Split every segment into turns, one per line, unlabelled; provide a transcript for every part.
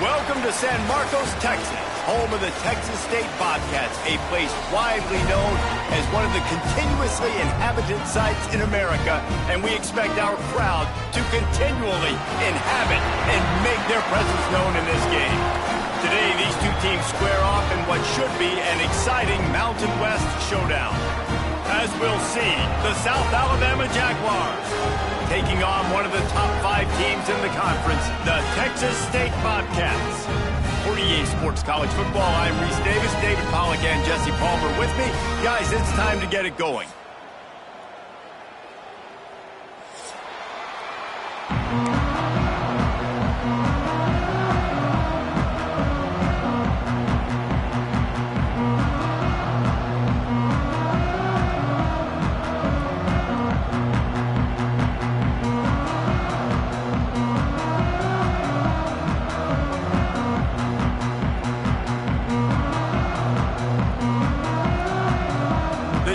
Welcome to San Marcos, Texas, home of the Texas State Bobcats, a place widely known as one of the continuously inhabited sites in America, and we expect our crowd to continually inhabit and make their presence known in this game. Today, these two teams square off in what should be an exciting Mountain West showdown. As we'll see, the South Alabama Jaguars taking on one of the top 5 teams in the conference, the Texas State Bobcats. For EA Sports College Football, I'm Reese Davis, David Pollack, and Jesse Palmer with me. Guys, it's time to get it going.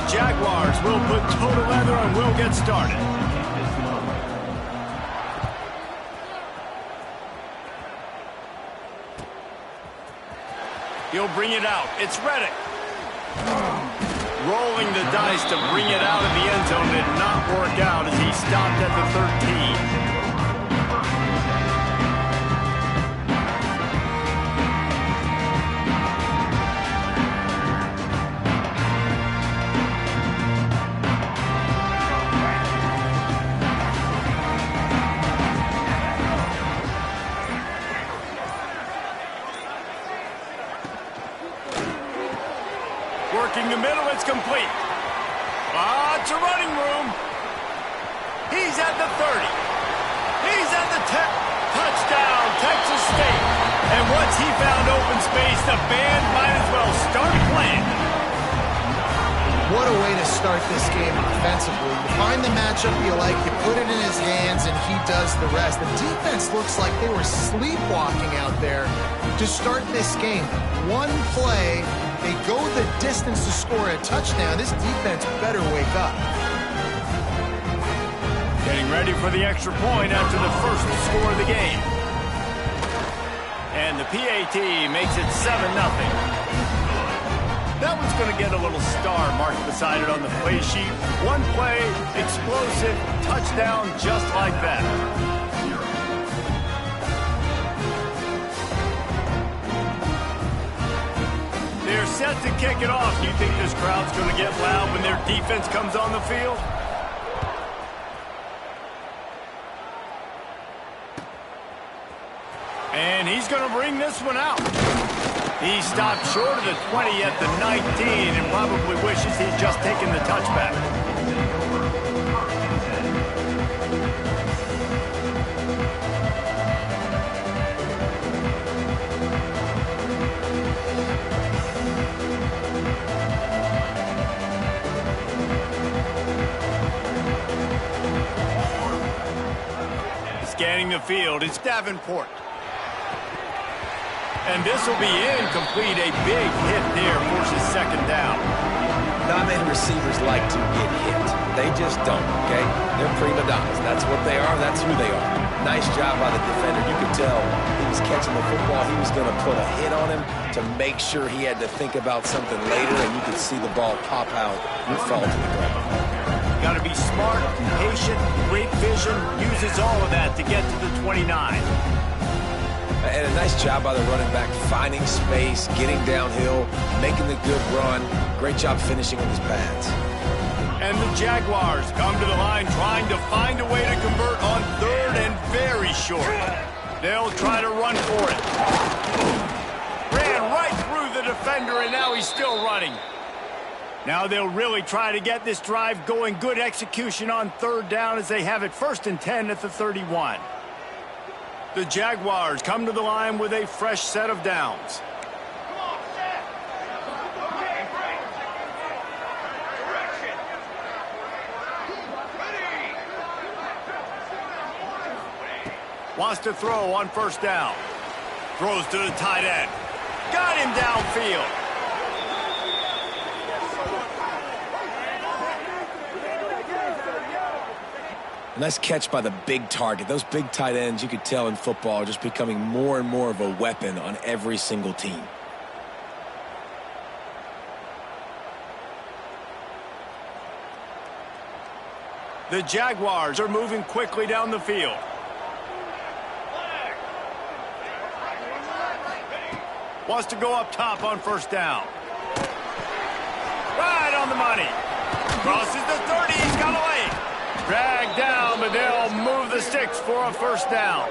Jaguars will put total leather and we'll get started. He'll bring it out. It's Reddick. Rolling the dice to bring it out of the end zone did not work out as he stopped at the 13. Working the middle, it's complete. Lots of running room. He's at the 30. He's at the 10. Touchdown, Texas State. And once he found open space, the band might as well start playing.
What a way to start this game offensively. You find the matchup you like, you put it in his hands, and he does the rest. The defense looks like they were sleepwalking out there to start this game. One play, they go the distance to score a touchdown. This defense better wake up.
Getting ready for the extra point after the first score of the game. And the PAT makes it 7-0. That one's going to get a little star marked beside it on the play sheet. One play, explosive, touchdown, just like that. They're set to kick it off. Do you think this crowd's going to get loud when their defense comes on the field? And he's going to bring this one out. He stopped short of the 20 at the 19 and probably wishes he'd just taken the touchback. Scanning the field, it's Davenport. And this will be incomplete. A big hit there forces second down.
Not many receivers like to get hit. They just don't, okay? They're prima donnas. That's what they are. That's who they are. Nice job by the defender. You could tell he was catching the football. He was going to put a hit on him to make sure he had to think about something later, and you could see the ball pop out and fall to the ground.
Got to be smart, patient, great vision, uses all of that to get to the 29.
And a nice job by the running back, finding space, getting downhill, making the good run. Great job finishing with his pads.
And the Jaguars come to the line trying to find a way to convert on third and very short. They'll try to run for it. Ran right through the defender, and now he's still running. Now they'll really try to get this drive going. Good execution on third down as they have it 1st and 10 at the 31. The Jaguars come to the line with a fresh set of downs. Wants to throw on 1st down. Throws to the tight end. Got him downfield.
A nice catch by the big target. Those big tight ends, you could tell in football, are just becoming more and more of a weapon on every single team.
The Jaguars are moving quickly down the field. Wants to go up top on first down. Right on the money. Crosses the 30. He's got a lane. Dragged down, but they'll move the sticks for a first down.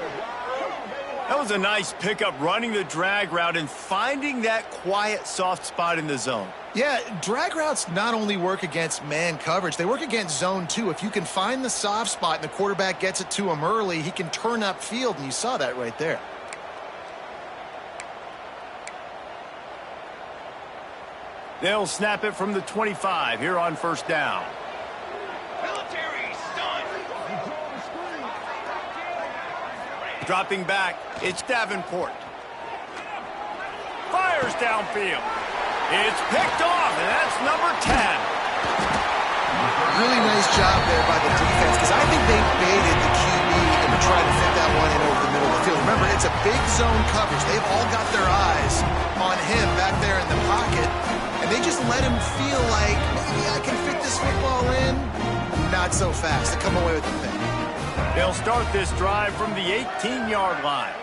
That was a nice pickup, running the drag route and finding that quiet, soft spot in the zone.
Yeah, drag routes not only work against man coverage, they work against zone too. If you can find the soft spot and the quarterback gets it to him early, he can turn upfield, and you saw that right there.
They'll snap it from the 25 here on first down. Dropping back, it's Davenport. Fires downfield. It's picked off, and that's number 10.
Really nice job there by the defense, because I think they baited the QB into trying to fit that one in over the middle of the field. Remember, it's a big zone coverage. They've all got their eyes on him back there in the pocket, and they just let him feel like, maybe I can fit this football in. Not so fast. They come away with the thing.
They'll start this drive from the 18-yard line.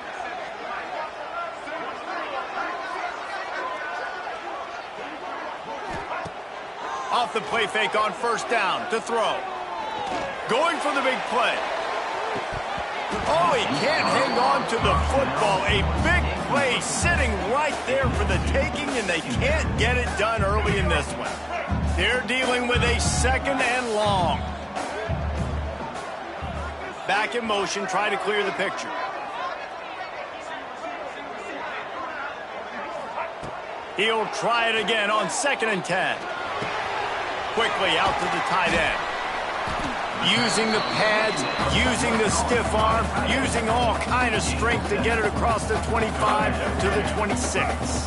Off the play fake on first down to throw. Going for the big play. Oh, he can't hang on to the football. A big play sitting right there for the taking, and they can't get it done early in this one. They're dealing with a second and long. Back in motion, try to clear the picture. He'll try it again on 2nd and 10. Quickly out to the tight end. Using the pads, using the stiff arm, using all kind of strength to get it across the 25 to the 26.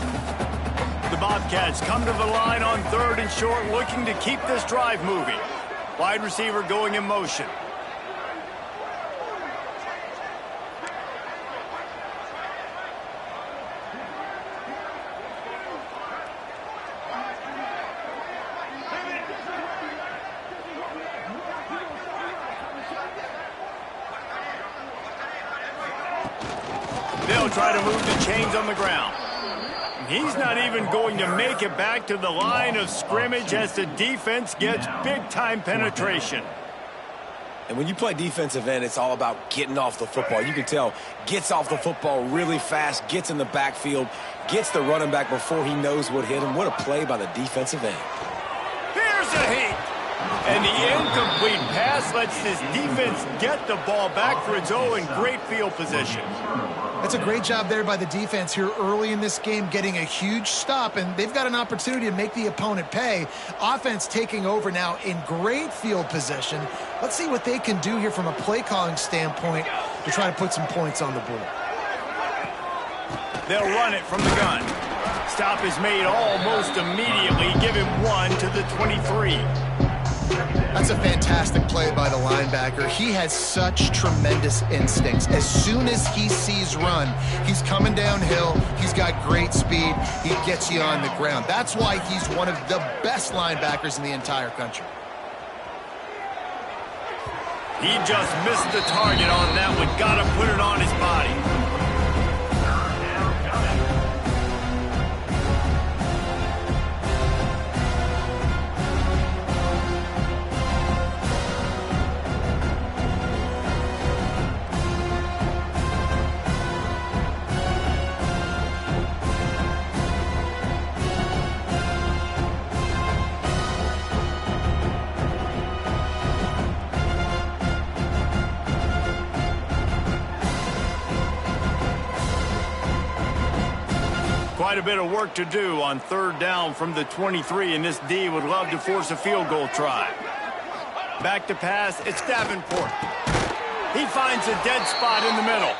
The Bobcats come to the line on 3rd and short, looking to keep this drive moving. Wide receiver going in motion. They'll try to move the chains on the ground. He's not even going to make it back to the line of scrimmage as the defense gets big-time penetration.
And when you play defensive end, it's all about getting off the football. You can tell, gets off the football really fast, gets in the backfield, gets the running back before he knows what hit him. What a play by the defensive end.
Here's a heat. And the incomplete pass lets this defense get the ball back for its own great field position.
That's a great job there by the defense here early in this game, getting a huge stop, and they've got an opportunity to make the opponent pay. Offense taking over now in great field position. Let's see what they can do here from a play calling standpoint to try to put some points on the board.
They'll run it from the gun. Stop is made almost immediately. Give him 1 to the 23.
That's a fantastic play by the linebacker. He has such tremendous instincts. As soon as he sees run, he's coming downhill. He's got great speed. He gets you on the ground. That's why he's one of the best linebackers in the entire country.
He just missed the target on that one. Got to put it on his body. Quite a bit of work to do on 3rd down from the 23, and this D would love to force a field goal try. Back to pass, it's Davenport. He finds a dead spot in the middle.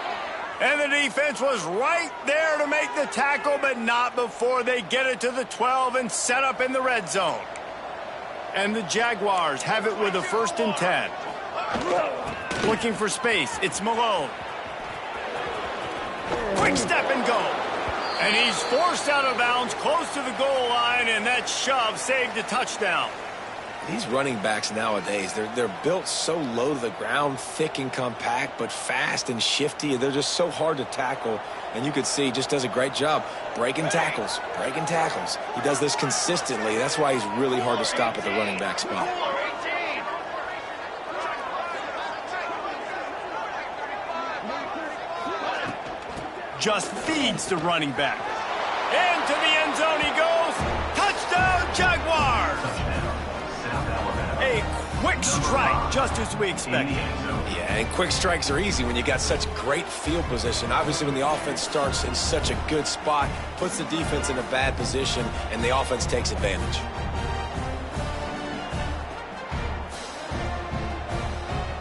And the defense was right there to make the tackle, but not before they get it to the 12 and set up in the red zone. And the Jaguars have it with a 1st and 10. Looking for space. It's Malone. Quick step and go. And he's forced out of bounds close to the goal line, and that shove saved a touchdown.
These running backs nowadays, they're built so low to the ground, thick and compact, but fast and shifty. They're just so hard to tackle. And you could see he just does a great job breaking tackles, breaking tackles. He does this consistently. That's why he's really hard to stop at the running back spot.
Just feeds the running back. Into the end zone he goes. Touchdown, Jaguars! A quick strike, just as we expected.
Yeah, and quick strikes are easy when you got such great field position. Obviously, when the offense starts in such a good spot, puts the defense in a bad position, and the offense takes advantage.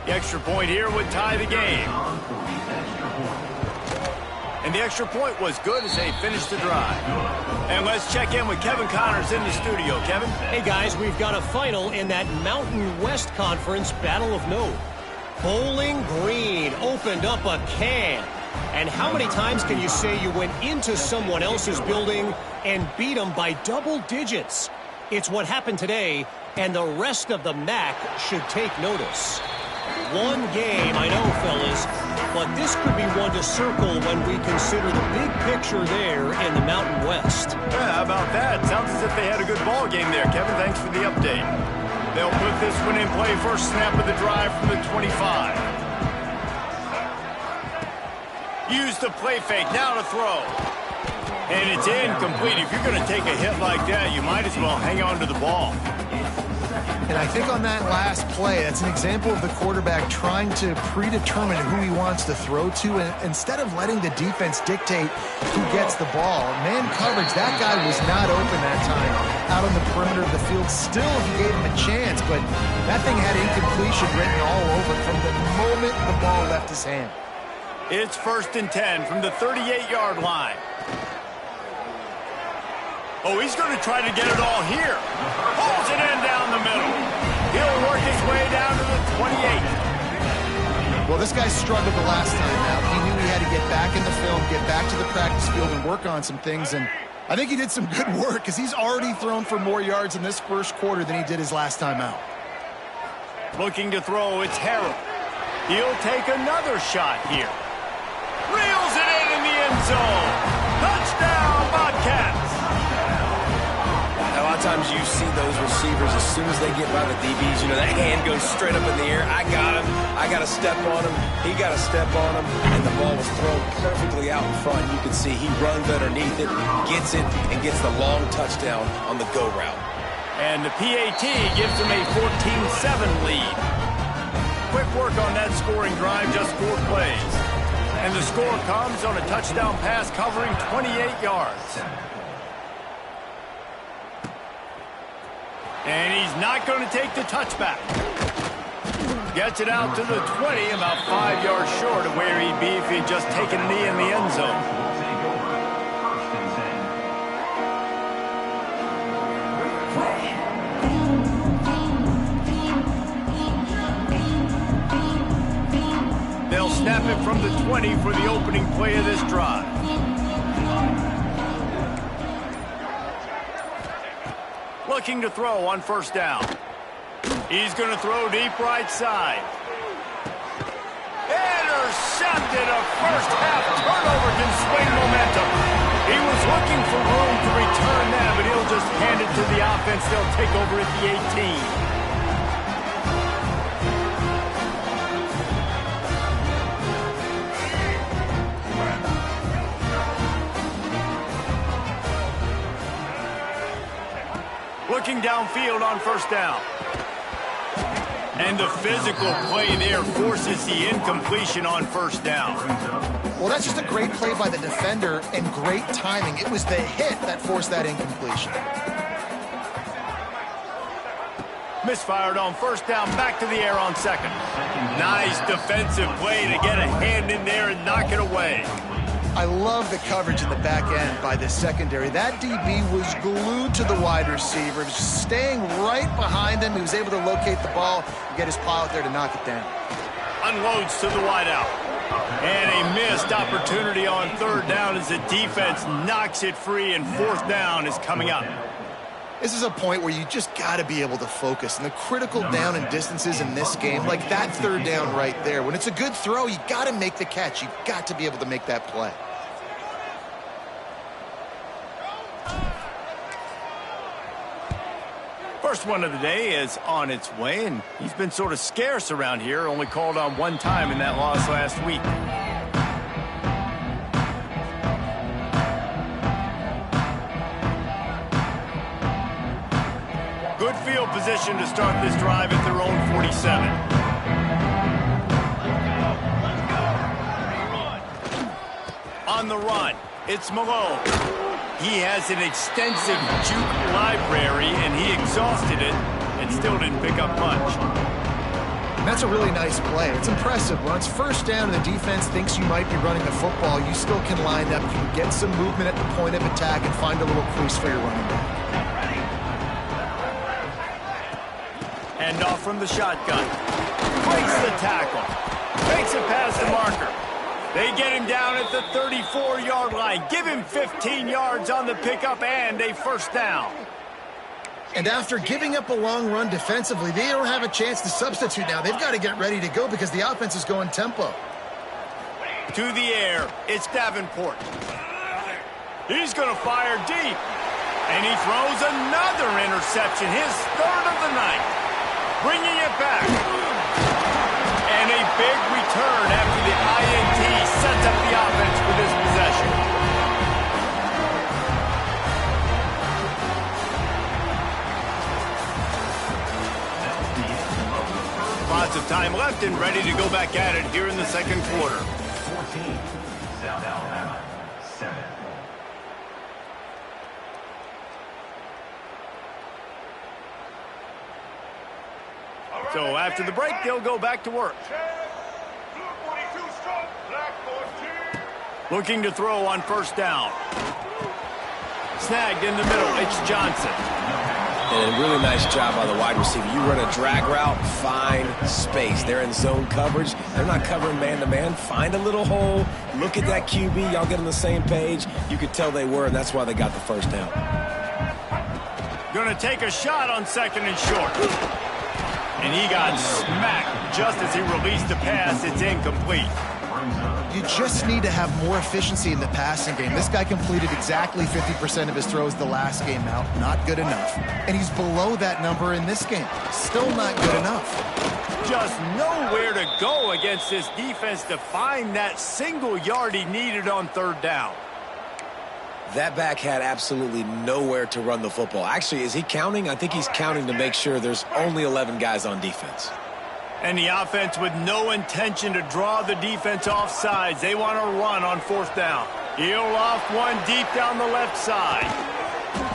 The extra point here would tie the game. And the extra point was good as they finished the drive. And let's check in with Kevin Connors in the studio. Kevin?
Hey, guys, we've got a final in that Mountain West Conference Battle of Note. Bowling Green opened up a can. And how many times can you say you went into someone else's building and beat them by double digits? It's what happened today, and the rest of the MAC should take notice. One game, I know, fellas, but this could be one to circle when we consider the big picture there in the Mountain West.
Yeah, how about that? Sounds as if they had a good ball game there, Kevin. Thanks for the update. They'll put this one in play first snap of the drive from the 25. Use the play fake, now to throw. And it's incomplete. If you're going to take a hit like that, you might as well hang on to the ball.
And I think on that last play, that's an example of the quarterback trying to predetermine who he wants to throw to, and instead of letting the defense dictate who gets the ball. Man coverage, that guy was not open that time out on the perimeter of the field. Still, he gave him a chance, but that thing had incompletion written all over it from the moment the ball left his hand.
It's 1st and 10 from the 38-yard line. Oh, he's going to try to get it all here. Pulls it in down the middle. He'll work his way down to the 28.
Well, this guy struggled the last time out. He knew he had to get back in the film, get back to the practice field, and work on some things. And I think he did some good work because he's already thrown for more yards in this first quarter than he did his last time out.
Looking to throw, it's Harold. He'll take another shot here. Reels it in the end zone. Touchdown, Bobcats.
A lot of times you see those receivers, as soon as they get by the DBs, you know, that hand goes straight up in the air. I got him. I got to step on him. He got to step on him. And the ball was thrown perfectly out in front. You can see he runs underneath it, gets it, and gets the long touchdown on the go route.
And the PAT gives them a 14-7 lead. Quick work on that scoring drive, just 4 plays. And the score comes on a touchdown pass covering 28 yards. And he's not going to take the touchback. Gets it out to the 20, about 5 yards short of where he'd be if he'd just taken a knee in the end zone. They'll snap it from the 20 for the opening play of this drive. Looking to throw on 1st down. He's going to throw deep right side. Intercepted. A first-half turnover can swing momentum. He was looking for room to return that, but he'll just hand it to the offense. They'll take over at the 18. Looking downfield on 1st down. And the physical play there forces the incompletion on 1st down.
Well, that's just a great play by the defender and great timing. It was the hit that forced that incompletion.
Misfired on 1st down, back to the air on 2nd. Nice defensive play to get a hand in there and knock it away.
I love the coverage in the back end by the secondary. That DB was glued to the wide receiver. He was just staying right behind him. He was able to locate the ball and get his pilot there to knock it down.
Unloads to the wideout. And a missed opportunity on third down as the defense knocks it free, and fourth down is coming up.
This is a point where you just got to be able to focus. And the critical down and distances in this game, like that third down right there, when it's a good throw, you got to make the catch. You got to be able to make that play.
First one of the day is on its way, and he's been sort of scarce around here, only called on one time in that loss last week. Good field position to start this drive at their own 47. On the run, it's Malone. He has an extensive juke library, and he exhausted it and still didn't pick up much.
And that's a really nice play. It's impressive. When it's first down and the defense thinks you might be running the football, you still can line up. You can get some movement at the point of attack and find a little crease for your running back.
Hand off from the shotgun. Breaks the tackle. Makes it past the marker. They get him down at the 34-yard line. Give him 15 yards on the pickup and a first down.
And after giving up a long run defensively, they don't have a chance to substitute now. They've got to get ready to go because the offense is going tempo.
To the air, it's Davenport. He's going to fire deep. And he throws another interception, his third of the night. Bringing it back. And a big return after the INT sets up the offense for this possession. Lots of time left and ready to go back at it here in the second quarter.
14, South Alabama, 7.
So after the break, they'll go back to work. Looking to throw on first down. Snagged in the middle, it's Johnson.
And a really nice job by the wide receiver. You run a drag route, find space. They're in zone coverage. They're not covering man-to-man. Find a little hole. Look at that QB. Y'all get on the same page. You could tell they were, and that's why they got the first down.
Going to take a shot on second and short. And he got smacked just as he released the pass. It's incomplete.
You just need to have more efficiency in the passing game. This guy completed exactly 50% of his throws the last game out. Not good enough. And he's below that number in this game. Still not good enough.
Just nowhere to go against this defense to find that single yard he needed on third down.
That back had absolutely nowhere to run the football. Actually, is he counting? I think he's counting to make sure there's only 11 guys on defense.
And the offense with no intention to draw the defense off sides. They want to run on fourth down. He'll off one deep down the left side.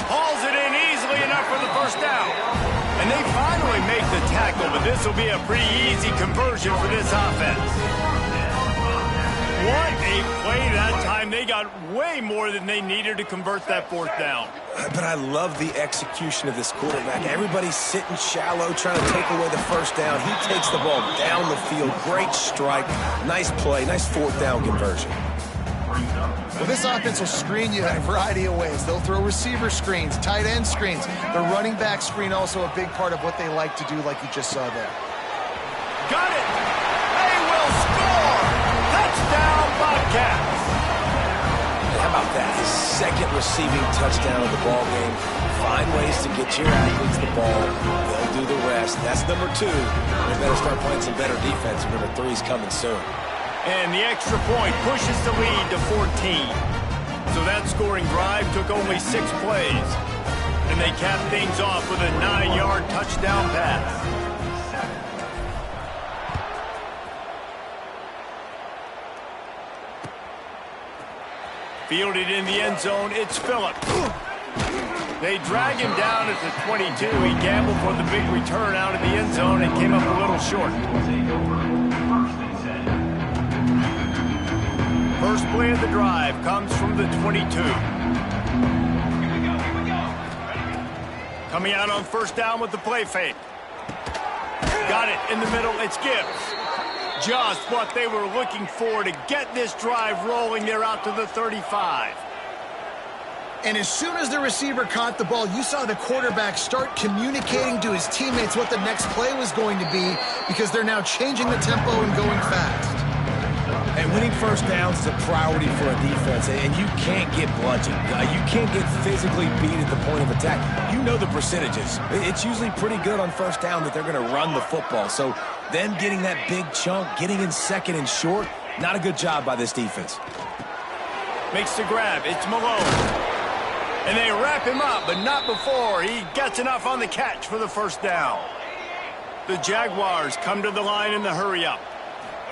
Hauls it in easily enough for the first down. And they finally make the tackle, but this will be a pretty easy conversion for this offense. What a play that time. They got way more than they needed to convert that fourth down.
But I love the execution of this quarterback. Everybody's sitting shallow, trying to take away the first down. He takes the ball down the field. Great strike. Nice play. Nice fourth down conversion.
Well, this offense will screen you in a variety of ways. They'll throw receiver screens, tight end screens. The running back screen also a big part of what they like to do, like you just saw there.
Got it. They will score. Touchdown, Bobcats.
How about that? His second receiving touchdown of the ball game. Find ways to get your athletes the ball. They'll do the rest. That's number 2. They better start playing some better defense. Number 3 is coming soon.
And the extra point pushes the lead to 14. So that scoring drive took only 6 plays. And they capped things off with a 9-yard touchdown pass. Fielded in the end zone, it's Phillips. They drag him down at the 22. He gambled for the big return out of the end zone and came up a little short. First play of the drive comes from the 22. Coming out on first down with the play fake. Got it in the middle. It's Gibbs. Just what they were looking for to get this drive rolling. They're out to the 35.
And as soon as the receiver caught the ball, you saw the quarterback start communicating to his teammates what the next play was going to be, because they're now changing the tempo and going fast.
And winning first downs is a priority for a defense, and you can't get bludgeoned. You can't get physically beat at the point of attack. You know the percentages. It's usually pretty good on first down that they're going to run the football. So them getting that big chunk, getting in second and short, not a good job by this defense.
Makes the grab. It's Malone. And they wrap him up, but not before he gets enough on the catch for the first down. The Jaguars come to the line in the hurry-up.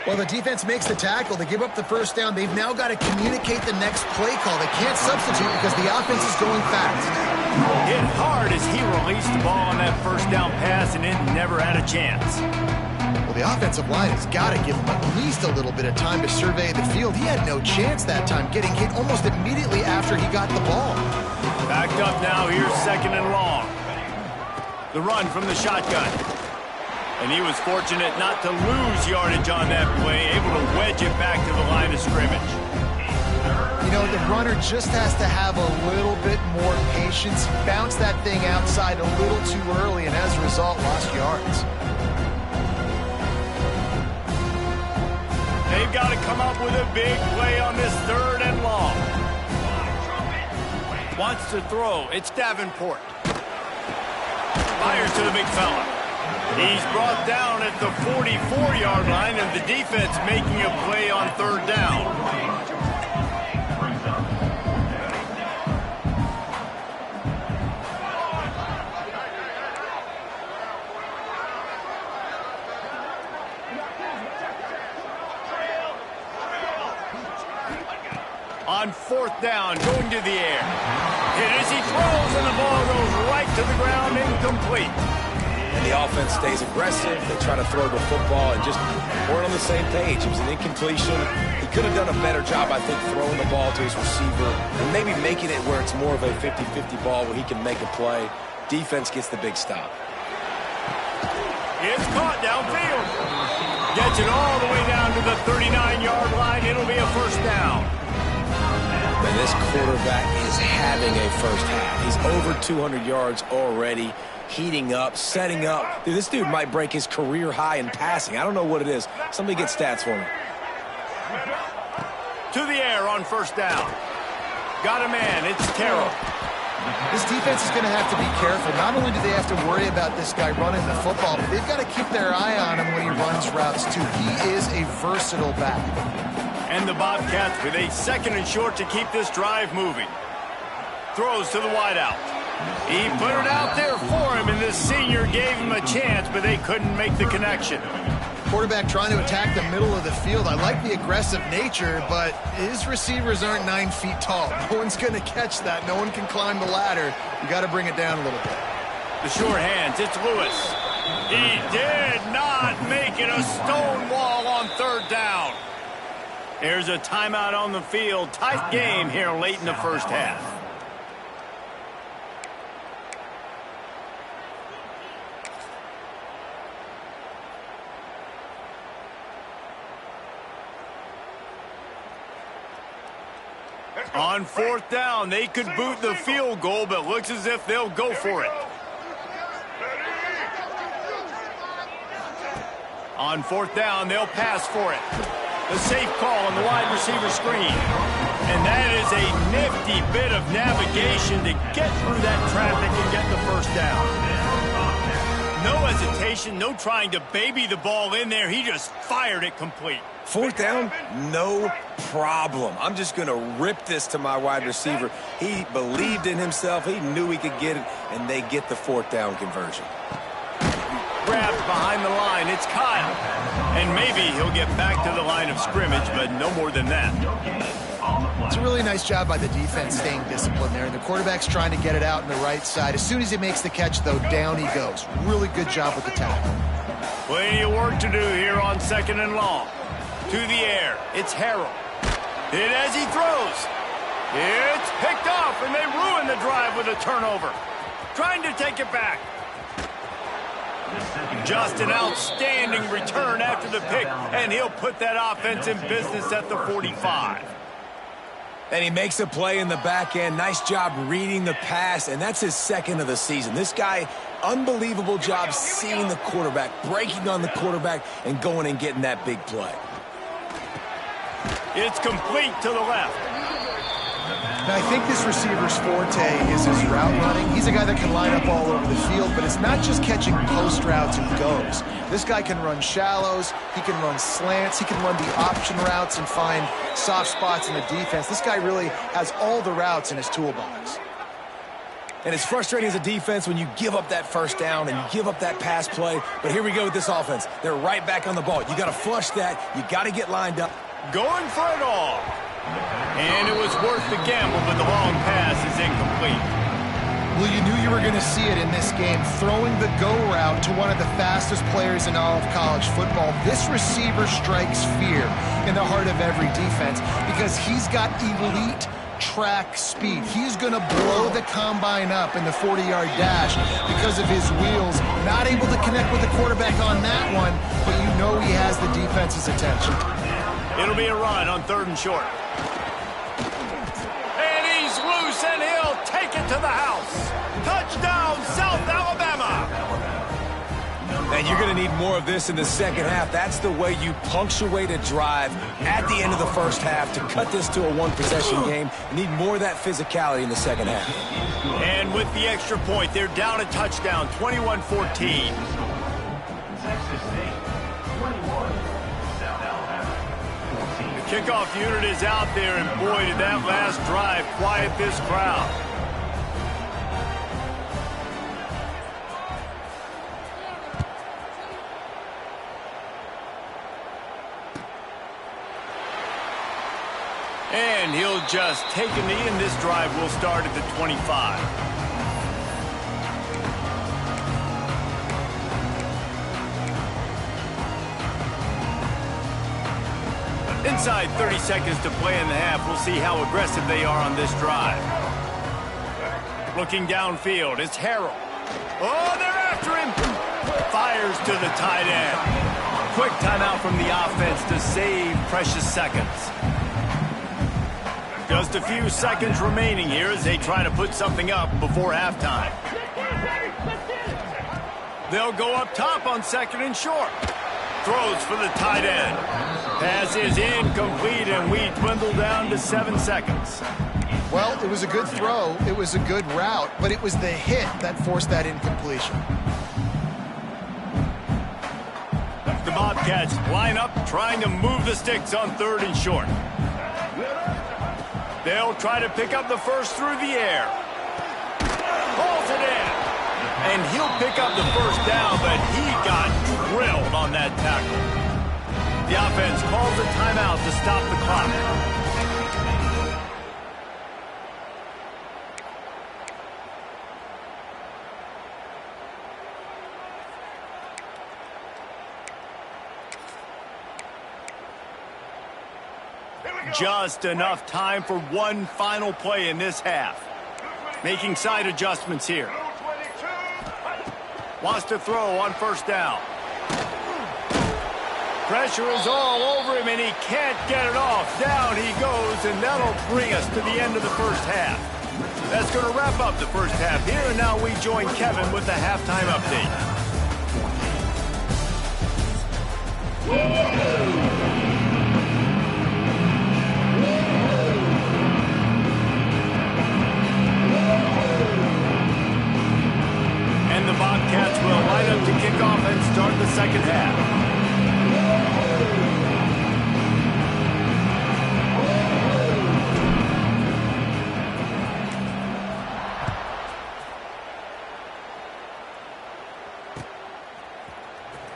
Well, the defense makes the tackle. They give up the first down. They've now got to communicate the next play call. They can't substitute because the offense is going fast.
Hit hard as he released the ball on that first down pass, and it never had a chance.
Well, the offensive line has got to give him at least a little bit of time to survey the field. He had no chance that time, getting hit almost immediately after he got the ball.
Backed up now, here's second and long. The run from the shotgun. And he was fortunate not to lose yardage on that play, able to wedge it back to the line of scrimmage.
You know, the runner just has to have a little bit more patience. Bounce that thing outside a little too early, and as a result, lost yards.
They've got to come up with a big play on this third and long. Wants to throw. It's Davenport. Fires to the big fella. He's brought down at the 44-yard line, and the defense making a play on third down. On fourth down, going to the air. Hit as he throws, and the ball goes right to the ground, incomplete.
And the offense stays aggressive. They try to throw the football and just weren't on the same page. It was an incompletion. He could have done a better job, I think, throwing the ball to his receiver and maybe making it where it's more of a 50-50 ball where he can make a play. Defense gets the big stop.
It's caught downfield. Gets it all the way down to the 39-yard line. It'll be a first down.
And this quarterback is having a first half. He's over 200 yards already, heating up, setting up. Dude, this dude might break his career high in passing. I don't know what it is. Somebody get stats for me.
To the air on first down. Got a man. It's Terrell.
This defense is going to have to be careful. Not only do they have to worry about this guy running the football, but they've got to keep their eye on him when he runs routes, too. He is a versatile back.
And the Bobcats with a second and short to keep this drive moving. Throws to the wideout. He put it out there for him, and this senior gave him a chance, but they couldn't make the connection.
Quarterback trying to attack the middle of the field. I like the aggressive nature, but his receivers aren't 9 feet tall. No one's going to catch that. No one can climb the ladder. You got to bring it down a little bit.
The short hands, it's Lewis. He did not make it a stone wall on third down. There's a timeout on the field. Tight game here late in the first half. On fourth down, they could boot the field goal, but looks as if they'll go for it. On fourth down, they'll pass for it. The safe call on the wide receiver screen. And that is a nifty bit of navigation to get through that traffic and get the first down. No hesitation, no trying to baby the ball in there. He just fired it complete.
Fourth down, no problem. I'm just going to rip this to my wide receiver. He believed in himself. He knew he could get it, and they get the fourth down conversion.
Grabbed behind the line. It's Kyle. And maybe he'll get back to the line of scrimmage, but no more than that.
It's a really nice job by the defense staying disciplined there. The quarterback's trying to get it out on the right side. As soon as he makes the catch, though, down he goes. Really good job with the tackle.
Plenty of work to do here on second and long. To the air. It's Harrell. Hit as he throws. It's picked off, and they ruin the drive with a turnover. Trying to take it back. Just an outstanding return after the pick, and he'll put that offense in business at the 45.
And he makes a play in the back end. Nice job reading the pass, and that's his second of the season. This guy, unbelievable job seeing the quarterback, breaking on the quarterback, and going and getting that big play.
It's complete to the left.
Now, I think this receiver's forte is his route running. He's a guy that can line up all over the field, but it's not just catching post routes and goes. This guy can run shallows, he can run slants, he can run the option routes and find soft spots in the defense. This guy really has all the routes in his toolbox.
And it's frustrating as a defense when you give up that first down and you give up that pass play. But here we go with this offense. They're right back on the ball. You got to flush that. You got to get lined up.
Going for it all. And it was worth the gamble, but the long pass is incomplete.
Well, you knew you were going to see it in this game. Throwing the go route to one of the fastest players in all of college football. This receiver strikes fear in the heart of every defense because he's got elite track speed. He's going to blow the combine up in the 40-yard dash because of his wheels. Not able to connect with the quarterback on that one, but you know he has the defense's attention.
It'll be a run on 3rd and short. And he's loose, and he'll take it to the house. Touchdown, South Alabama.
And you're going to need more of this in the second half. That's the way you punctuate a drive at the end of the first half to cut this to a one-possession game. You need more of that physicality in the second half.
And with the extra point, they're down a touchdown, 21-14.
Texas State, 21. South Alabama, 14.
The kickoff unit is out there, and boy, did that last drive quiet this crowd. And he'll just take a knee, and this drive will start at the 25. Inside 30 seconds to play in the half. We'll see how aggressive they are on this drive. Looking downfield, it's Harrell. Oh, they're after him. Fires to the tight end. Quick timeout from the offense to save precious seconds. Just a few seconds remaining here as they try to put something up before halftime. They'll go up top on 2nd and short. Throws for the tight end. Pass is incomplete, and we dwindle down to 7 seconds.
Well, it was a good throw. It was a good route, but it was the hit that forced that incompletion.
The Bobcats line up, trying to move the sticks on 3rd and short. They'll try to pick up the first through the air. Pulls it in. And he'll pick up the first down, but he got drilled on that tackle. The offense calls a timeout to stop the clock. Just enough time for one final play in this half. Making side adjustments here. Wants to throw on 1st down. Pressure is all over him, and he can't get it off. Down he goes, and that'll bring us to the end of the first half. That's going to wrap up the first half here, and now we join Kevin with the halftime update. And the Bobcats will line up to kick off and start the second half.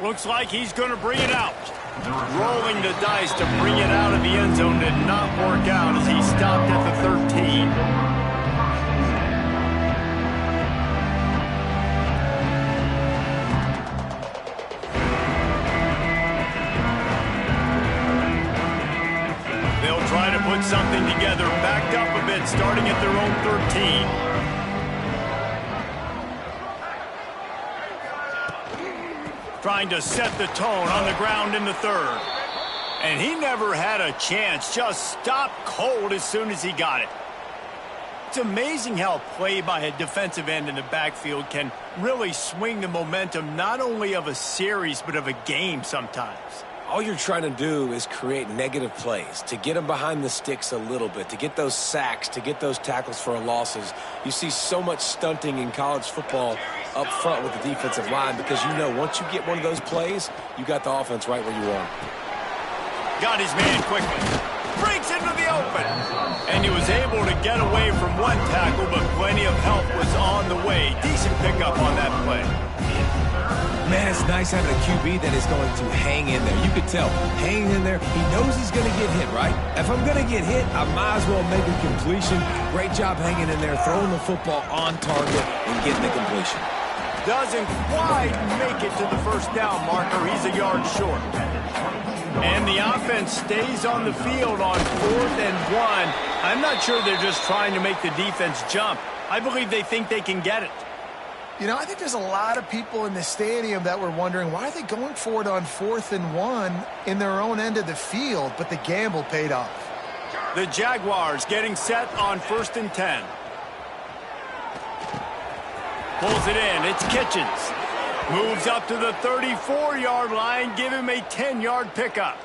Looks like he's going to bring it out. Rolling the dice to bring it out of the end zone did not work out as he stopped at the 13. They'll try to to put something together, backed up a bit, starting at their own 13. Trying to set the tone on the ground in the third. And he never had a chance, just stopped cold as soon as he got it. It's amazing how play by a defensive end in the backfield can really swing the momentum not only of a series but of a game sometimes.
All you're trying to do is create negative plays, to get them behind the sticks a little bit, to get those sacks, to get those tackles for losses. You see so much stunting in college football up front with the defensive line because you know once you get one of those plays, you got the offense right where you want.
Got his man quickly. Breaks into the open. And he was able to get away from one tackle, but plenty of help was on the way. Decent pickup on that play.
Man, it's nice having a QB that is going to hang in there. You could tell, hanging in there, he knows he's going to get hit, right? If I'm going to get hit, I might as well make a completion. Great job hanging in there, throwing the football on target and getting the completion.
Doesn't quite make it to the first down marker. He's a yard short. And the offense stays on the field on 4th and 1. I'm not sure they're just trying to make the defense jump. I believe they think they can get it.
You know, I think there's a lot of people in the stadium that were wondering, why are they going for it on 4th and 1 in their own end of the field? But the gamble paid off.
The Jaguars getting set on 1st and 10. Pulls it in. It's Kitchens. Moves up to the 34-yard line. Give him a 10-yard pickup.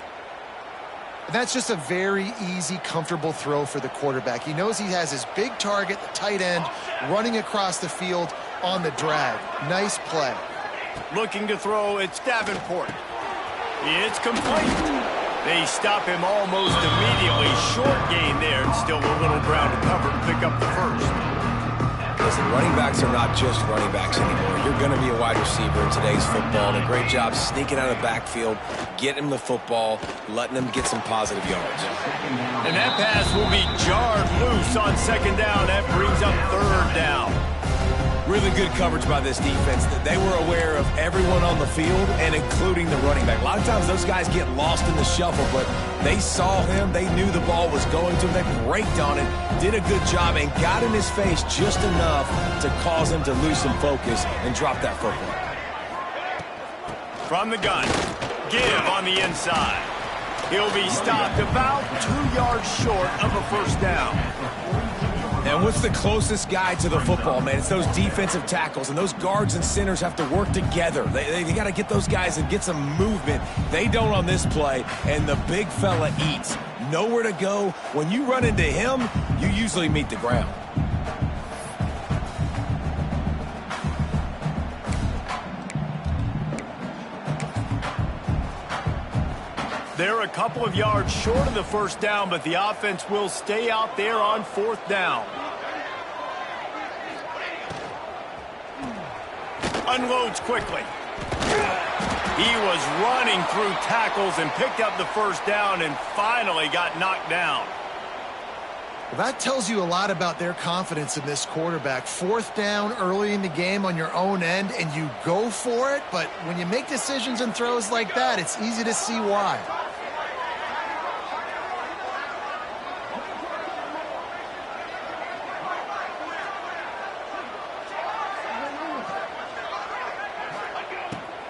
That's just a very easy, comfortable throw for the quarterback. He knows he has his big target, the tight end, running across the field on the drag. Nice play.
Looking to throw, it's Davenport. It's complete. They stop him almost immediately. Short gain there, and still a little ground to cover to pick up the first.
Listen, running backs are not just running backs anymore. You're going to be a wide receiver in today's football. And a great job sneaking out of the backfield, getting him the football, letting him get some positive yards.
And that pass will be jarred loose on 2nd down. That brings up 3rd down.
Really good coverage by this defense. They were aware of everyone on the field and including the running back. A lot of times those guys get lost in the shuffle, but they saw him. They knew the ball was going to him. They braked on it, did a good job, and got in his face just enough to cause him to lose some focus and drop that football.
From the gun, give on the inside. He'll be stopped about 2 yards short of a first down.
And what's the closest guy to the football, man? It's those defensive tackles, and those guards and centers have to work together. They got to get those guys and get some movement. They don't on this play, and the big fella eats. Nowhere to go. When you run into him, you usually meet the ground.
They're a couple of yards short of the first down, but the offense will stay out there on 4th down. Unloads quickly. He was running through tackles and picked up the first down and finally got knocked down.
Well, that tells you a lot about their confidence in this quarterback. 4th down early in the game on your own end, and you go for it. But when you make decisions and throws like that, it's easy to see why.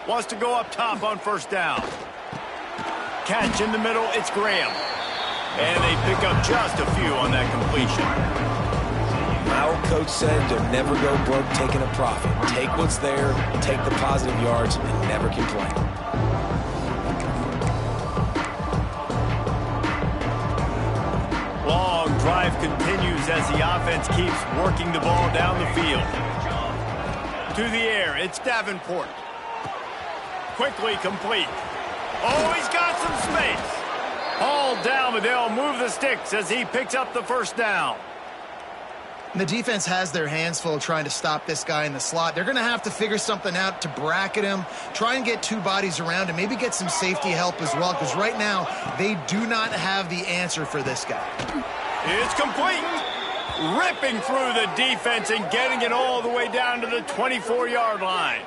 Wants to go up top on 1st down. Catch in the middle, it's Graham. And they pick up just a few on that completion.
My old coach said you'll never go broke taking a profit. Take what's there, take the positive yards, and never complain.
Long drive continues as the offense keeps working the ball down the field. To the air, it's Davenport. Quickly complete. Oh, he's got some space. Hauled down, but they'll move the sticks as he picks up the first down.
And the defense has their hands full trying to stop this guy in the slot. They're going to have to figure something out to bracket him, try and get 2 bodies around him, maybe get some safety help as well, because right now they do not have the answer for this guy.
It's complete. Ripping through the defense and getting it all the way down to the 24-yard line.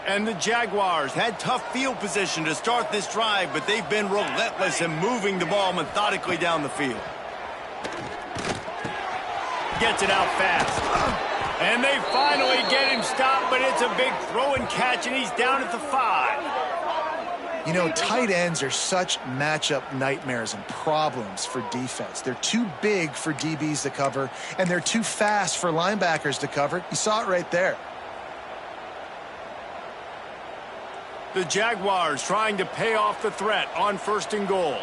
And the Jaguars had tough field position to start this drive, but they've been relentless in moving the ball methodically down the field. Gets it out fast. And they finally get him stopped, but it's a big throw and catch, and he's down at the 5.
You know, tight ends are such matchup nightmares and problems for defense. They're too big for DBs to cover, and they're too fast for linebackers to cover. You saw it right there.
The Jaguars trying to pay off the threat on 1st and goal.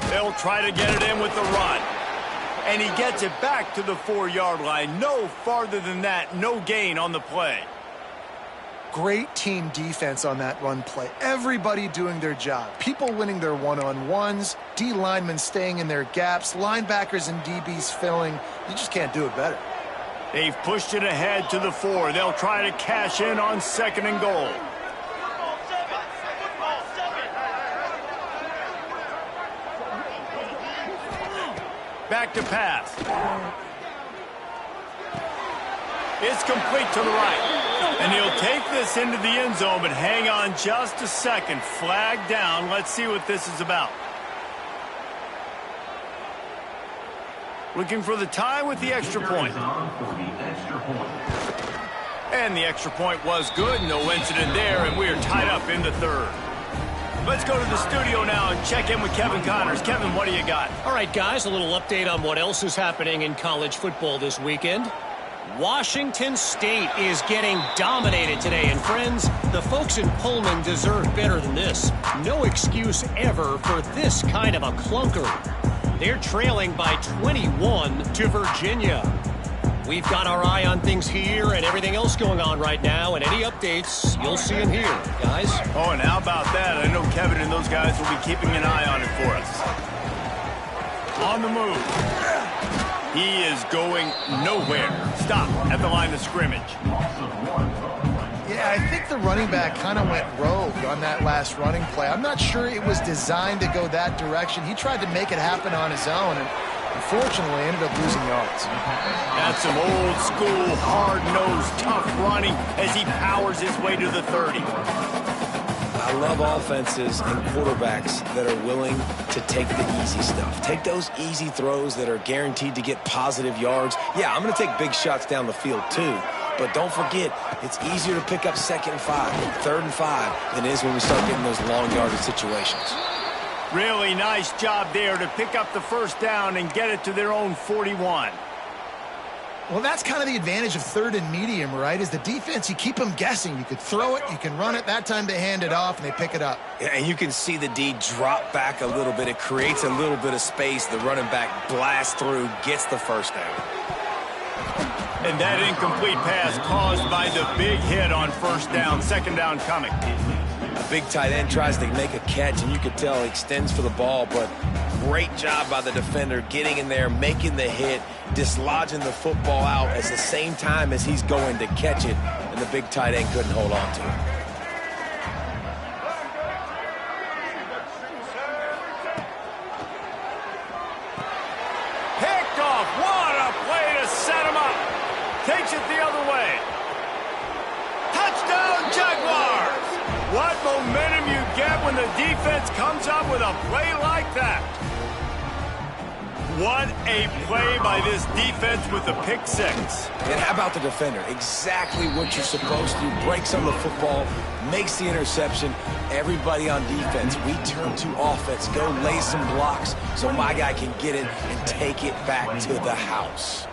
They'll try to get it in with the run. And he gets it back to the 4-yard line. No farther than that, no gain on the play.
Great team defense on that run play. Everybody doing their job. People winning their one-on-ones, D linemen staying in their gaps, linebackers and DBs filling. You just can't do it better.
They've pushed it ahead to the 4. They'll try to cash in on 2nd and goal. Back to pass. It's complete to the right. And he'll take this into the end zone, but hang on just a second. Flag down. Let's see what this is about. Looking for the tie with the extra point. And the extra point was good. No incident there, and we're tied up in the 3rd. Let's go to the studio now and check in with Kevin Connors. Kevin, what do you got?
All right, guys, a little update on what else is happening in college football this weekend. Washington State is getting dominated today, and friends, the folks in Pullman deserve better than this. No excuse ever for this kind of a clunker. They're trailing by 21 to Virginia. We've got our eye on things here and everything else going on right now, and any updates, you'll see them here, guys.
Oh, and how about that? I know Kevin and those guys will be keeping an eye on it for us. On the move. He is going nowhere. Stop at the line of scrimmage.
Yeah, I think the running back kind of went rogue on that last running play. I'm not sure it was designed to go that direction. He tried to make it happen on his own, and unfortunately ended up losing yards.
That's some old school, hard-nosed, tough running as he powers his way to the 30.
I love offenses and quarterbacks that are willing to take the easy stuff. Take those easy throws that are guaranteed to get positive yards. Yeah, I'm going to take big shots down the field too. But don't forget, it's easier to pick up 2nd and 5, 3rd and 5 than it is when we start getting those long yardage situations.
Really nice job there to pick up the 1st down and get it to their own 41.
Well, that's kind of the advantage of 3rd and medium, right? Is the defense, you keep them guessing. You could throw it, you can run it. That time they hand it off and they pick it up.
Yeah, and you can see the D drop back a little bit. It creates a little bit of space. The running back blasts through, gets the 1st down.
And that incomplete pass caused by the big hit on 1st down, 2nd down coming.
A big tight end tries to make a catch, and you could tell he extends for the ball, but great job by the defender getting in there, making the hit, dislodging the football out at the same time as he's going to catch it, and the big tight end couldn't hold on to it.
Picked off. What a play to set him up. Takes it the other way. Touchdown, Jaguars. What momentum you get when the defense comes up with a play like that. What a play by this defense with the pick 6.
And how about the defender? Exactly what you're supposed to. Breaks on the football, makes the interception. Everybody on defense, we turn to offense. Go lay some blocks so my guy can get it and take it back to the house.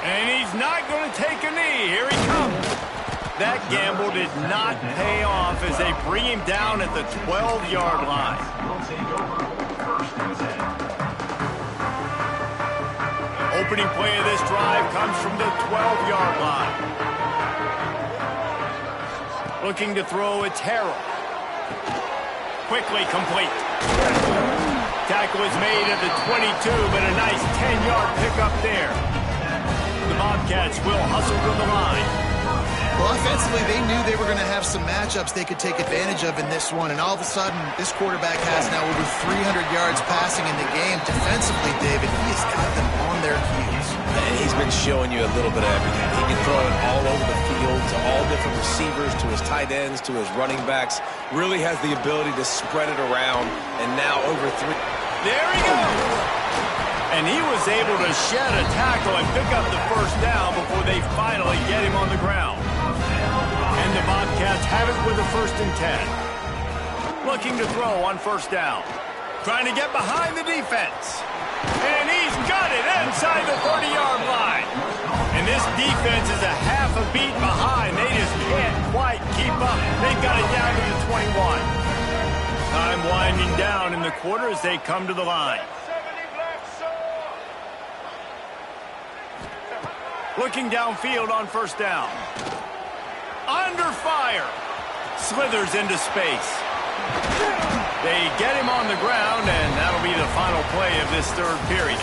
And he's not going to take a knee. Here he comes. That gamble did not pay off as they bring him down at the 12-yard line. Opening play of this drive comes from the 12-yard line. Looking to throw, it's Harrell. Quickly complete. Tackle is made at the 22, but a nice 10-yard pickup there. The Bobcats will hustle to the line.
Well, offensively, they knew they were going to have some matchups they could take advantage of in this one, and all of a sudden, this quarterback has now over 300 yards passing in the game. Defensively, David, he has got them on their heels.
And he's been showing you a little bit of everything. He can throw it all over the field to all different receivers, to his tight ends, to his running backs. Really has the ability to spread it around, and now over 3.
There he goes! And he was able to shed a tackle and pick up the first down before they finally get him on the ground. And the Bobcats have it with a 1st and 10. Looking to throw on 1st down. Trying to get behind the defense. And he's got it inside the 30-yard line. And this defense is a half a beat behind. They just can't quite keep up. They've got it down to the 21. Time winding down in the quarter as they come to the line. Looking downfield on 1st down. Under fire. Slithers into space. They get him on the ground, and that'll be the final play of this 3rd period.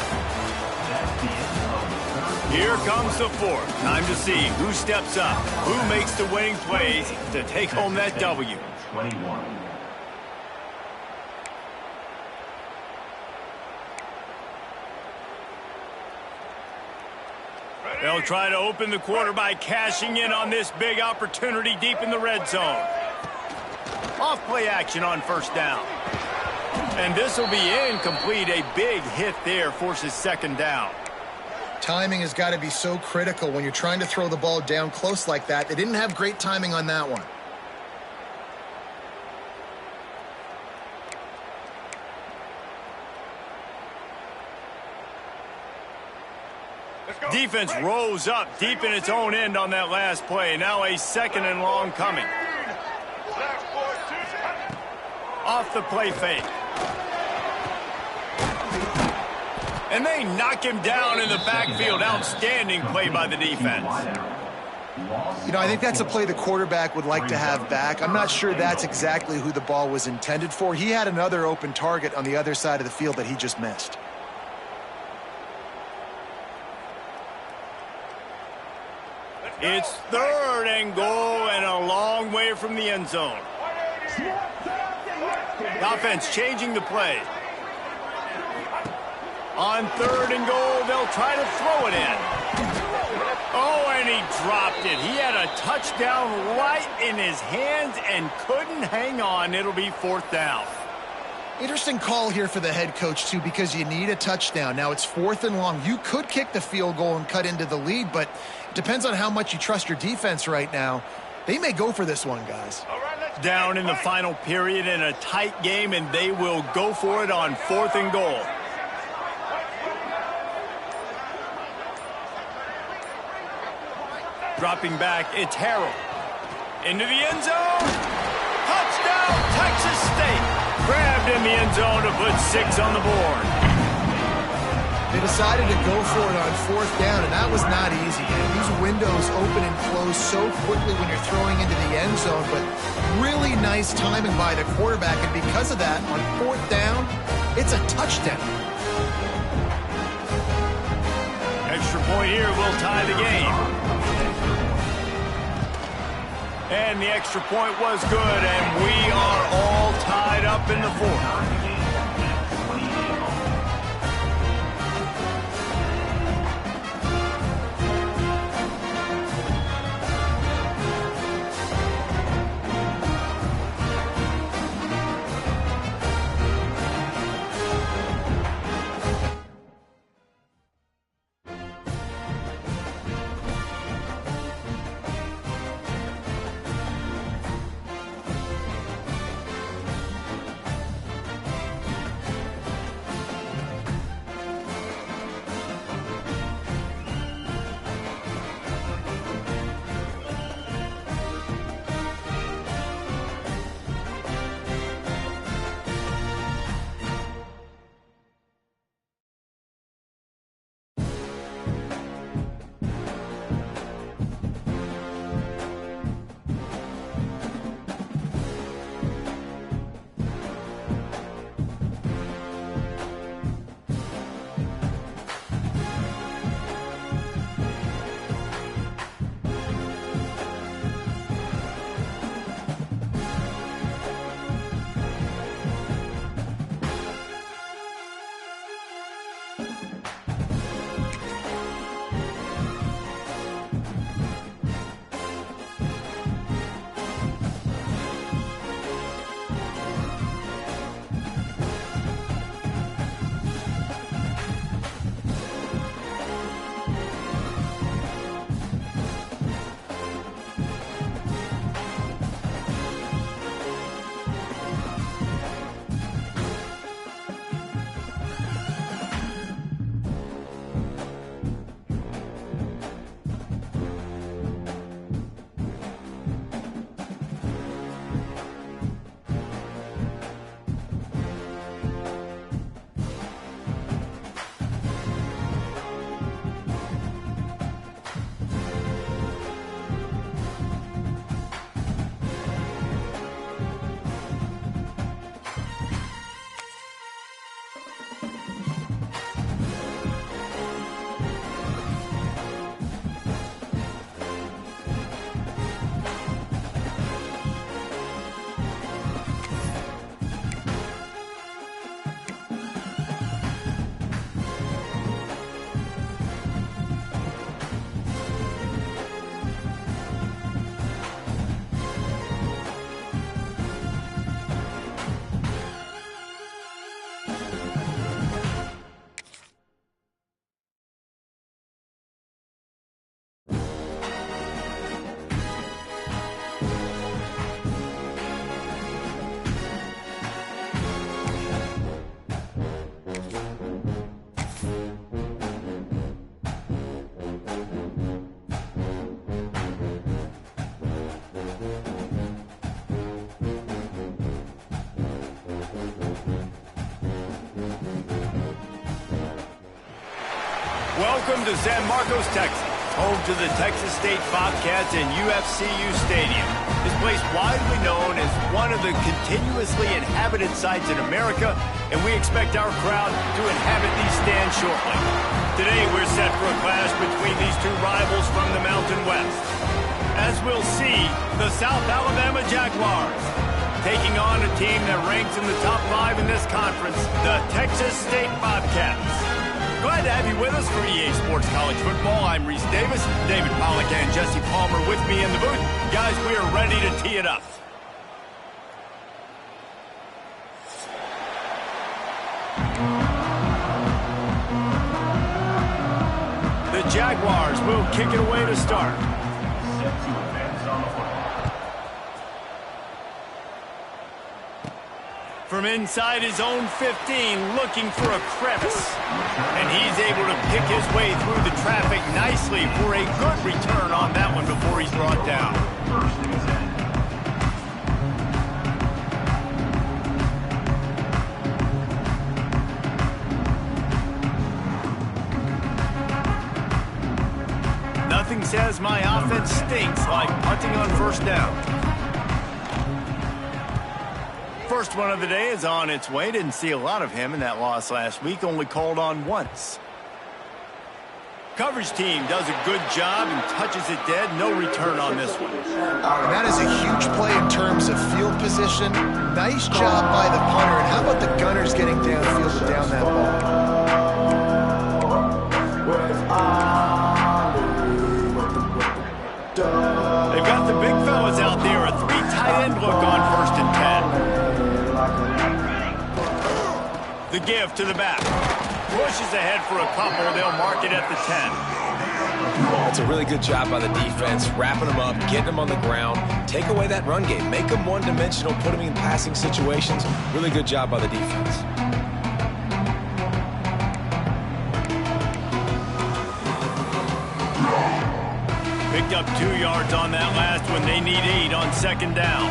Here comes the 4th. Time to see who steps up, who makes the winning plays to take home that W.
21.
They'll try to open the quarter by cashing in on this big opportunity deep in the red zone. Off play action on 1st down. And this will be incomplete. A big hit there forces 2nd down.
Timing has got to be so critical when you're trying to throw the ball down close like that. They didn't have great timing on that one.
Defense rose up deep in its own end on that last play. Now a 2nd and long coming. Off the play fake. And they knock him down in the backfield. Outstanding play by the defense.
You know, I think that's a play the quarterback would like to have back. I'm not sure that's exactly who the ball was intended for. He had another open target on the other side of the field that he just missed.
It's 3rd and goal and a long way from the end zone. The offense changing the play. On 3rd and goal, they'll try to throw it in. Oh, and he dropped it. He had a touchdown right in his hands and couldn't hang on. It'll be 4th down.
Interesting call here for the head coach, too, because you need a touchdown. Now, it's 4th and long. You could kick the field goal and cut into the lead, but it depends on how much you trust your defense right now. They may go for this one, guys.
Down in the final period in a tight game, and they will go for it on 4th and goal. Dropping back, it's Harrell. Into the end zone. Touchdown, Texas State. Grabbed in the end zone to put 6 on the board.
They decided to go for it on 4th down, and that was not easy. These windows open and close so quickly when you're throwing into the end zone, but really nice timing by the quarterback, and because of that, on 4th down, it's a touchdown.
Extra point here will tie the game. And the extra point was good, and we are all tied up in the 4th. Welcome to San Marcos, Texas, home to the Texas State Bobcats and UFCU Stadium. This place widely known as one of the continuously inhabited sites in America, and we expect our crowd to inhabit these stands shortly. Today, we're set for a clash between these two rivals from the Mountain West. As we'll see, the South Alabama Jaguars taking on a team that ranks in the top 5 in this conference, the Texas State Bobcats. Glad to have you with us for EA Sports College Football. I'm Reese Davis, David Pollack and Jesse Palmer with me in the booth. Guys, we are ready to tee it up. The Jaguars will kick it away to start.
Set to advance on the football.
From inside his own 15, looking for a crevice. And he's able to pick his way through the traffic nicely for a good return on that one before he's brought down.
First and 10.
Nothing says my offense stinks like punting on first down. First one of the day is on its way. Didn't see a lot of him in that loss last week. Only called on once. Coverage team does a good job and touches it dead. No return on this one.
And that is a huge play in terms of field position. Nice job by the punter. And how about the Gunners getting downfield and down that ball?
They've got the big fellas out there. A 3 tight end look on first and 10. The give to the back. Pushes ahead for a couple. They'll mark it at the 10.
That's a really good job by the defense, wrapping them up, getting them on the ground. Take away that run game. Make them one-dimensional, put them in passing situations. Really good job by the defense.
Picked up 2 yards on that last one. They need 8 on second down.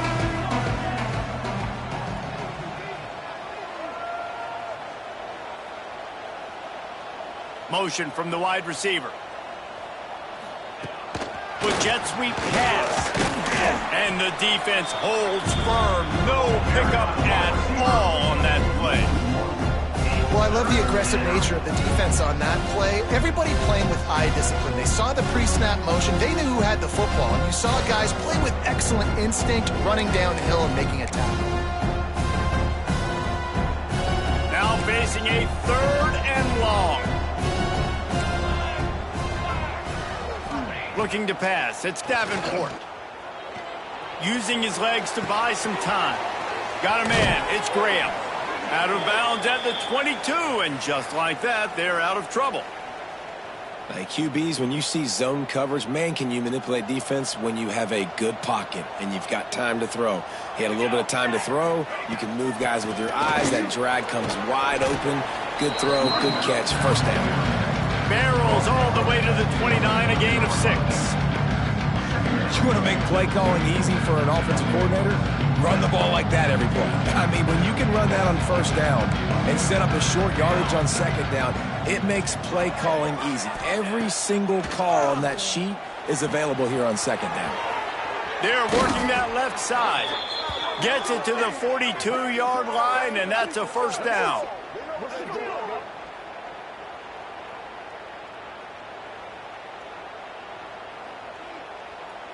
Motion from the wide receiver. With jet sweep pass. And the defense holds firm. No pickup at all on that play.
Well, I love the aggressive nature of the defense on that play. Everybody playing with eye discipline. They saw the pre-snap motion. They knew who had the football. And you saw guys play with excellent instinct, running downhill and making a tackle.
Now facing a 3rd and long. Looking to pass. It's Davenport. Using his legs to buy some time. Got a man. It's Graham. Out of bounds at the 22, and just like that, they're out of trouble.
Like QBs, when you see zone coverage, man, can you manipulate defense when you have a good pocket and you've got time to throw. He had a little bit of time to throw. You can move guys with your eyes. That drag comes wide open. Good throw, good catch, first down.
Barrels all the way to the 29, a gain of 6.
You want to make play calling easy for an offensive coordinator? Run the ball like that every play. I mean, when you can run that on first down and set up a short yardage on second down, it makes play calling easy. Every single call on that sheet is available here on second down.
They're working that left side. Gets it to the 42-yard line, and that's a first down.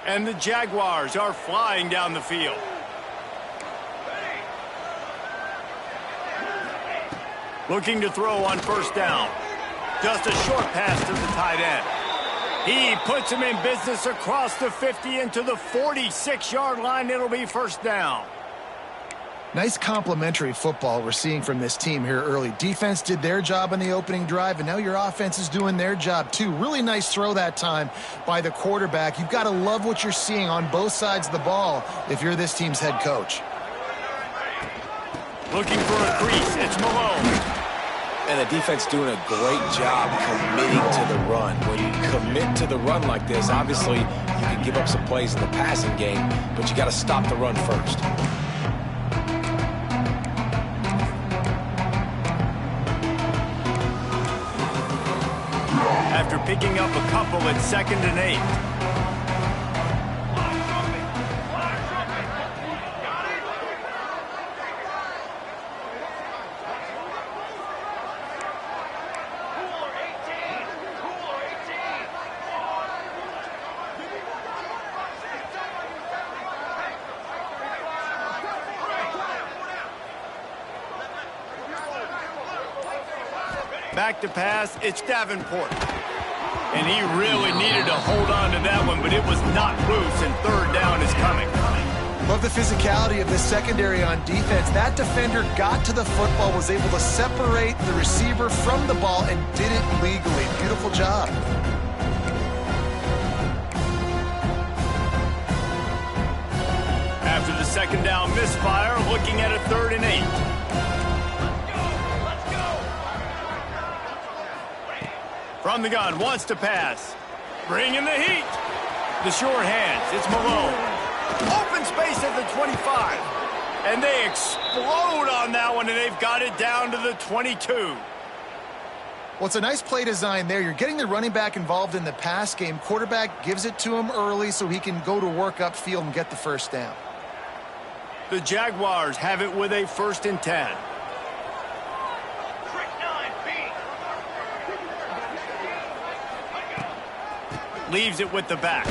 And the Jaguars are flying down the field. Looking to throw on first down. Just a short pass to the tight end. He puts him in business across the 50 into the 46-yard line. It'll be first down.
Nice complementary football we're seeing from this team here early. Defense did their job on the opening drive, and now your offense is doing their job too. Really nice throw that time by the quarterback. You've got to love what you're seeing on both sides of the ball if you're this team's head coach.
Looking for a crease. It's Malone.
And the defense doing a great job committing to the run. When you commit to the run like this, obviously you can give up some plays in the passing game, but you got to stop the run first.
picking up a couple at 2nd and 8. Back to pass, it's Davenport. And he really needed to hold on to that one, but it was not loose, and 3rd down is coming.
Love the physicality of this secondary on defense. That defender got to the football, was able to separate the receiver from the ball, and did it legally. Beautiful job.
After the 2nd down misfire, looking at a 3rd and 8. From the gun, wants to pass. Bringing the heat. The short hands, it's Malone. Open space at the 25. And they explode on that one, and they've got it down to the 22.
Well, it's a nice play design there. You're getting the running back involved in the pass game. Quarterback gives it to him early so he can go to work upfield and get the 1st down.
The Jaguars have it with a 1st and 10. Leaves it with the back.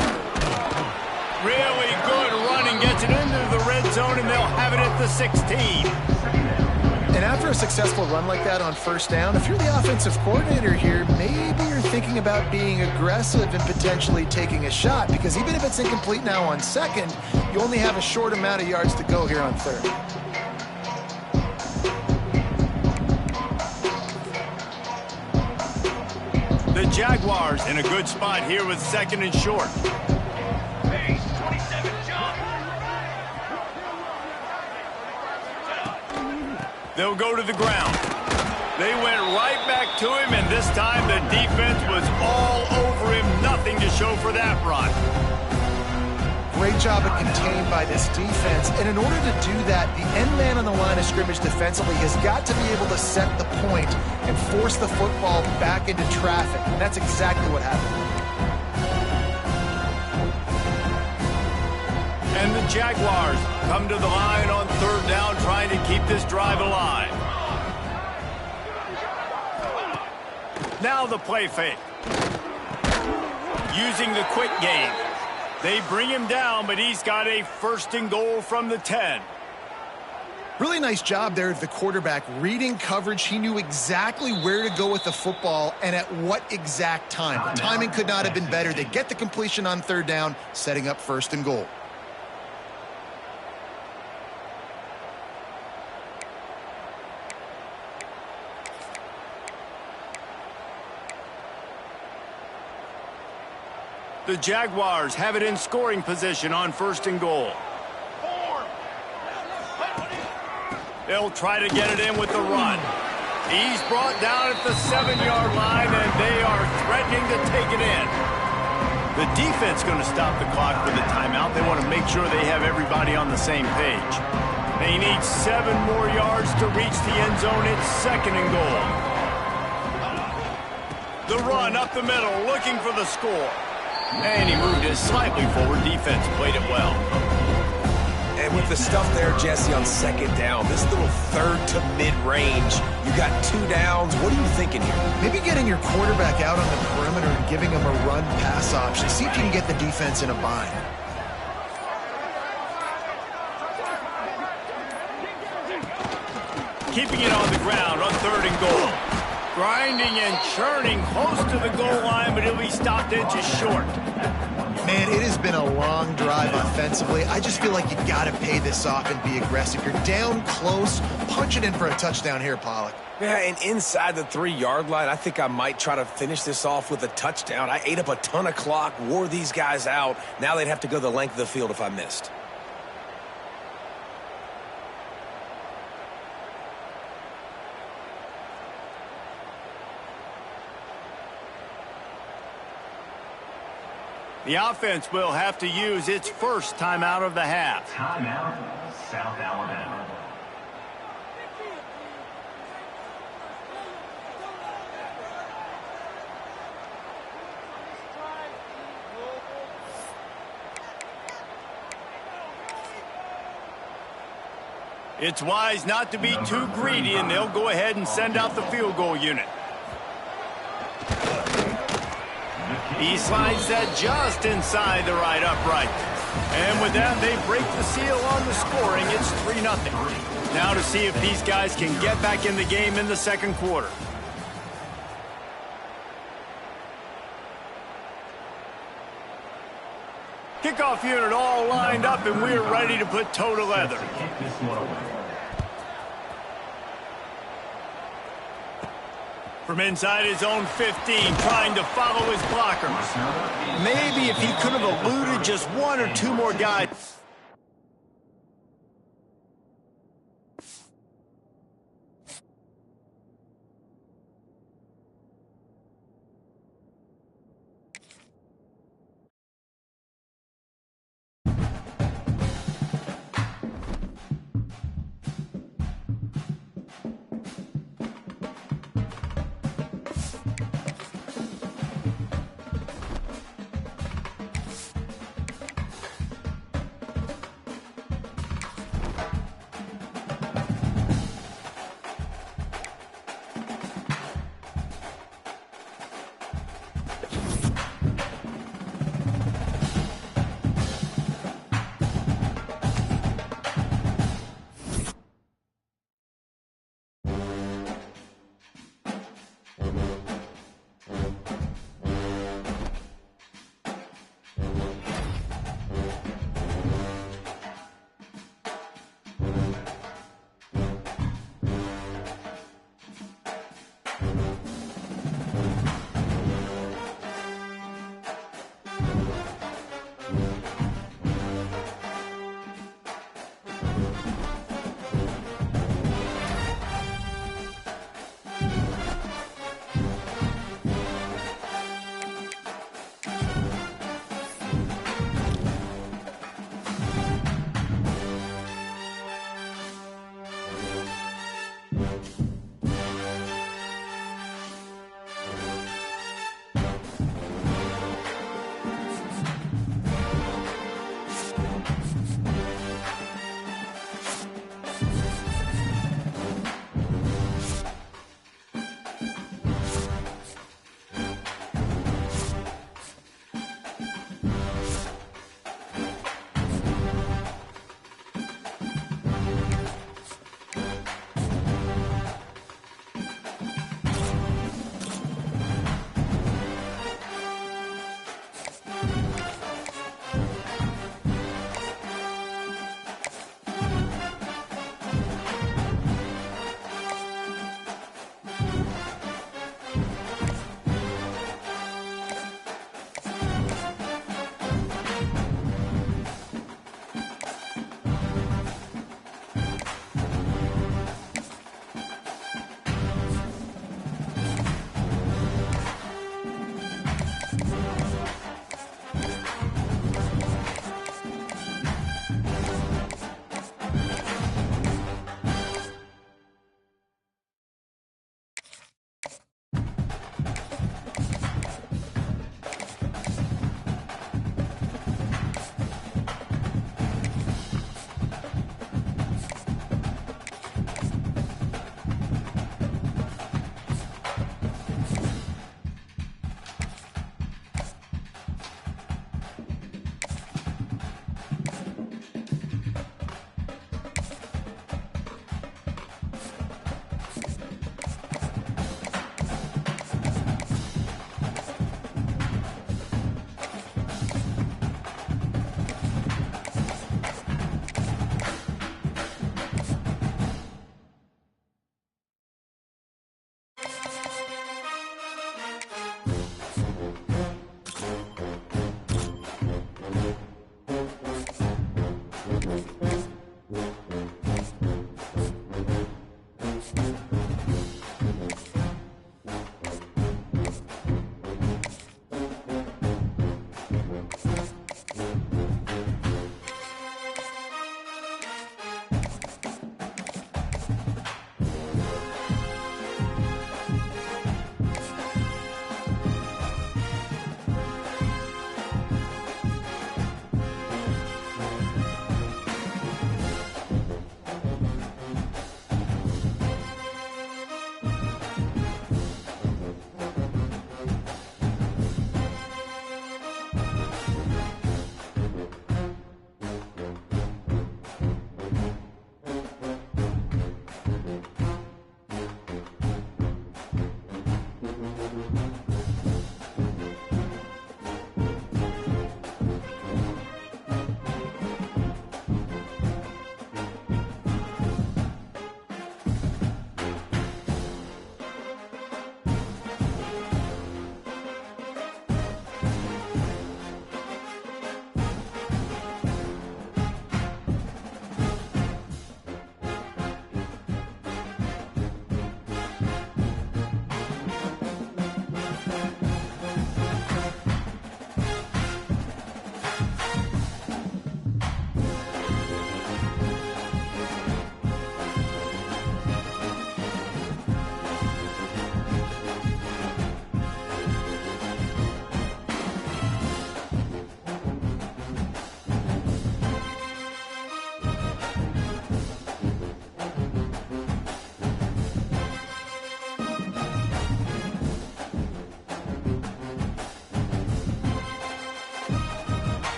Really good running, gets it into the red zone, and they'll have it at the 16.
And after a successful run like that on 1st down, if you're the offensive coordinator here, maybe you're thinking about being aggressive and potentially taking a shot, because even if it's incomplete now on 2nd, you only have a short amount of yards to go here on 3rd.
The Jaguars in a good spot here with 2nd and short. They'll go to the ground. They went right back to him, and this time the defense was all over him. Nothing to show for that run.
Great job of contained by this defense. And in order to do that, the end man on the line of scrimmage defensively has got to be able to set the point and force the football back into traffic. And that's exactly what happened.
And the Jaguars come to the line on 3rd down, trying to keep this drive alive. Now the play fake. Using the quick game. They bring him down, but he's got a 1st and goal from the 10.
Really nice job there of the quarterback reading coverage. He knew exactly where to go with the football and at what exact time. The timing could not have been better. They get the completion on 3rd down, setting up 1st and goal.
The Jaguars have it in scoring position on 1st and goal. They'll try to get it in with the run. He's brought down at the 7-yard line, and they are threatening to take it in. The defense going to stop the clock with a timeout. They want to make sure they have everybody on the same page. They need 7 more yards to reach the end zone. It's 2nd and goal. The run up the middle, looking for the score. And he moved it slightly forward. Defense played it well.
And with the stuff there, Jesse, on 2nd down, this little 3rd to mid-range, you got 2 downs. What are you thinking here?
Maybe getting your quarterback out on the perimeter and giving him a run-pass option. See if you can get the defense in a bind.
Keeping it on the ground on 3rd and goal. Grinding and churning close to the goal line, but he'll be stopped inches short.
Man, it has been a long drive offensively. I just feel like you've got to pay this off and be aggressive. You're down close. Punch it in for a touchdown here, Pollock.
Yeah, and inside the 3-yard line, I think I might try to finish this off with a touchdown. I ate up a ton of clock, wore these guys out. Now they'd have to go the length of the field if I missed.
The offense will have to use its first timeout of the half.
Timeout, South Alabama.
It's wise not to be too greedy, and they'll go ahead and send out the field goal unit. He slides that just inside the right upright. And with that, they break the seal on the scoring. It's 3-0. Now to see if these guys can get back in the game in the second quarter. Kickoff unit all lined up, and we're ready to put toe to leather. From inside his own 15, trying to follow his blocker. Maybe if he could have eluded just one or two more guys.